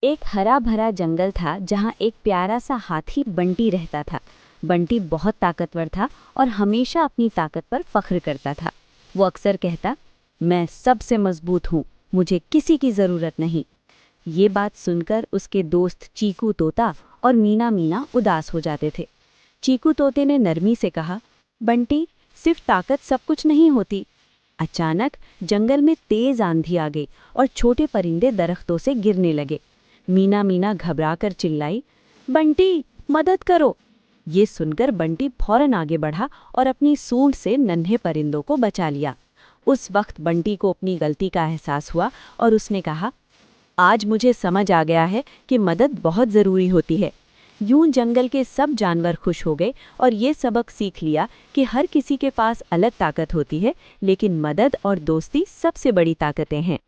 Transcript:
एक हरा भरा जंगल था जहाँ एक प्यारा सा हाथी बंटी रहता था। बंटी बहुत ताकतवर था और हमेशा अपनी ताकत पर फख्र करता था। वो अक्सर कहता, मैं सबसे मजबूत हूँ, मुझे किसी की जरूरत नहीं। ये बात सुनकर उसके दोस्त चीकू तोता और मीना मीना उदास हो जाते थे। चीकू तोते ने नरमी से कहा, बंटी, सिर्फ ताकत सब कुछ नहीं होती। अचानक जंगल में तेज आंधी आ गई और छोटे परिंदे दरख्तों से गिरने लगे। मीना मीना घबराकर चिल्लाई, बंटी, मदद करो। ये सुनकर बंटी फौरन आगे बढ़ा और अपनी सूंड से नन्हे परिंदों को बचा लिया। उस वक्त बंटी को अपनी गलती का एहसास हुआ और उसने कहा, आज मुझे समझ आ गया है कि मदद बहुत ज़रूरी होती है। यूं जंगल के सब जानवर खुश हो गए और ये सबक सीख लिया कि हर किसी के पास अलग ताकत होती है, लेकिन मदद और दोस्ती सबसे बड़ी ताकतें हैं।